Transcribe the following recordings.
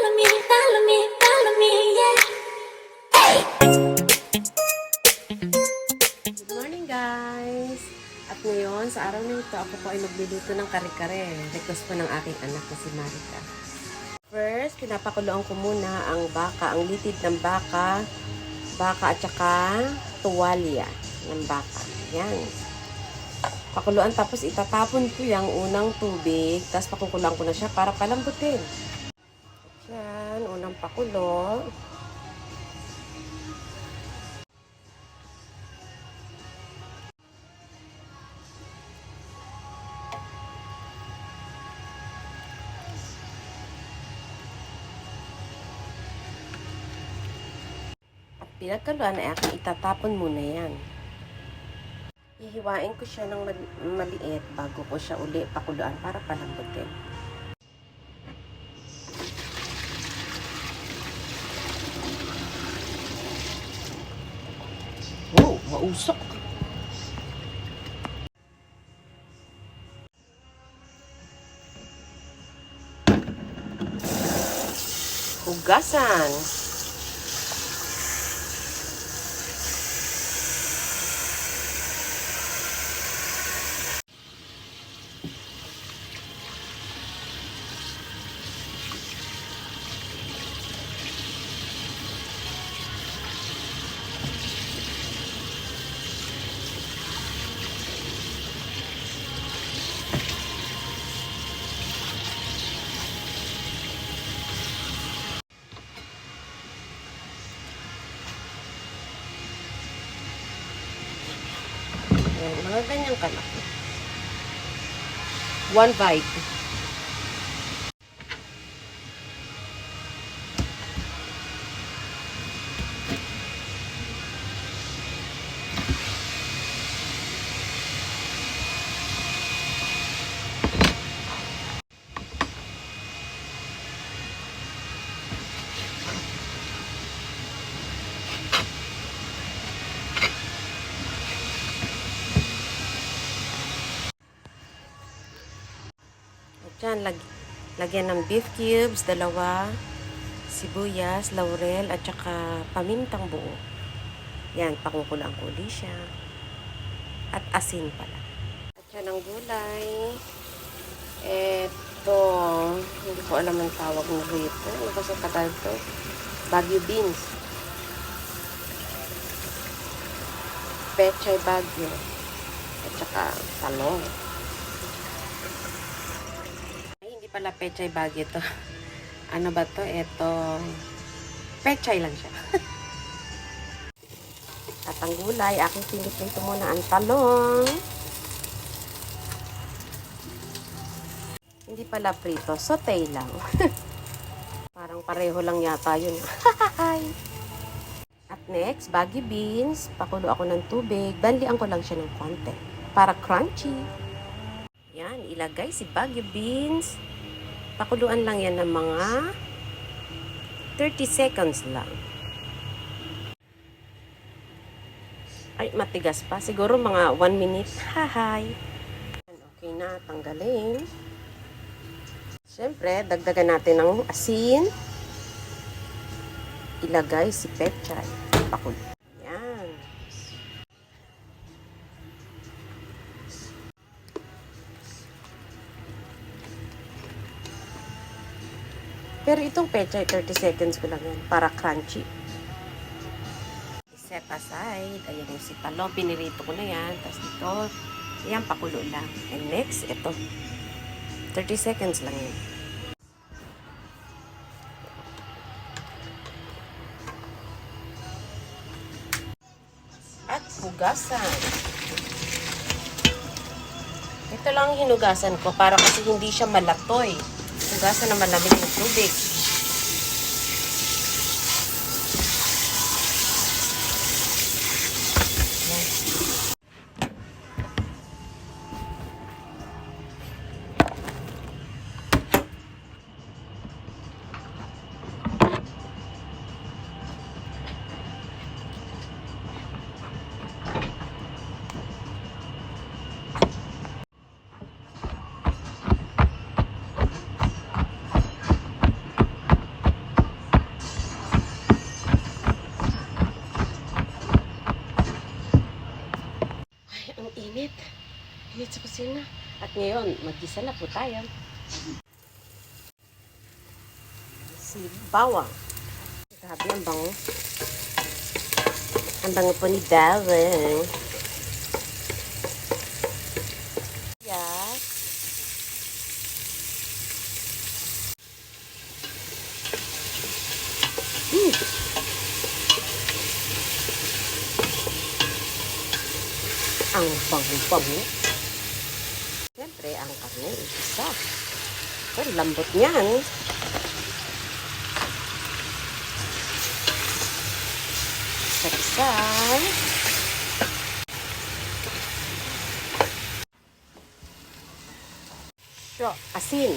follow me, yeah. Good morning guys! At ngayon, sa araw na ito, ako po ay magluluto ng kare-kare. Request po ng aking anak na si Marika. First, pinapakuluan ko muna ang baka, ang litid ng baka at saka tuwalya ng baka. Yan. Pakuluan, tapos itatapon ko yung unang tubig, tapos pakukuluan ko na siya para palambutin. Yan, unang pakulo. Pinagkaluan ay aking itatapon muna yan. Hihiwain ko siya ng maliit bago ko siya uli pakuluan para palambutin. Wow, mausok! Hugasan! Yan, mga ganyang kalaki. 1 bite. Diyan, lagyan ng beef cubes, 2, sibuyas, laurel, at saka pamintang buo. Yan, pakukulaan ko ulit siya. At asin pala. At yan ang gulay. Eto, hindi ko alam ang tawag mo rito. Ano ba sa tagal to? Baguio beans. Pechay Baguio. At saka talong. Pala pechay Baguio to. Ano ba to? Ito pechay lang siya. At ang gulay, aking piniprito muna ang talong. Hindi pala prito, saute lang. Parang pareho lang yata yun. At next, Baguio beans. Pakulo ako ng tubig. Banlian ko lang siya ng konti para crunchy. Yan, ilagay si Baguio beans. Pakuluan lang yan ng mga 30 seconds lang. Ay, matigas pa. Siguro mga 1 minute. Hahay. Okay na, tanggalin. Siyempre, dagdagan natin ng asin. Ilagay si pechay. Pakulo. Yan. Pero itong pechay, 30 seconds ko lang yan para crunchy. Set aside. Ayan yung si talong. Pinirito ko na yan. Tapos dito, ayan, pakulo lang. And next, ito. 30 seconds lang yan. At hugasan. Ito lang hinugasan ko para kasi hindi siya malatoy. Hugasan na malamig ng tubig. init sa kusina. At ngayon, mag-gisa na po tayo. Si bawang. Grabe, ang bango. Ang bango po ni bawang. Yes. Ang bango-bango. Siyempre, ang karne, isa. Ang lambot niyan. Isa. So, asin.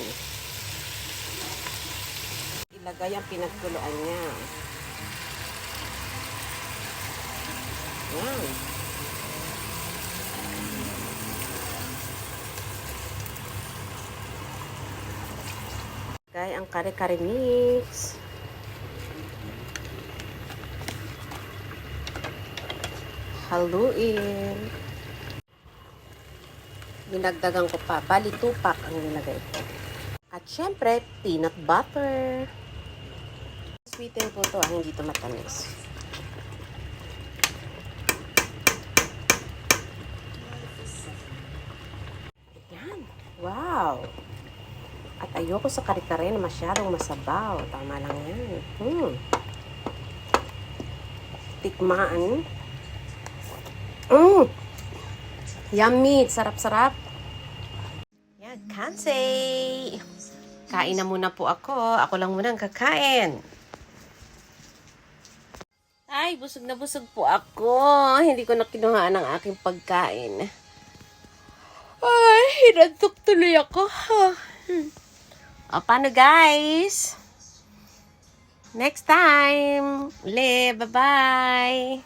Ilagay ang pinagkuluan niya. Yan. Ilagay ang kare-kare mix. Haluin. Dinagdagan ko pa. Bali, 2 pack ang nilagay ko. At syempre, peanut butter. Sweeten po to, hindi to matamis. Yan. Wow! At ayoko sa kare-kare na masyadong masabaw. Tama lang yan. Tikmaan. Yummy! Sarap-sarap. Yan, kansay! Kain na muna po ako. Ako lang muna ang kakain. Ay, busog na busog po ako. Hindi ko na kinuhaan ang aking pagkain. Ay, hinantok tuloy ako. O, paano guys? Next time. Bye-bye.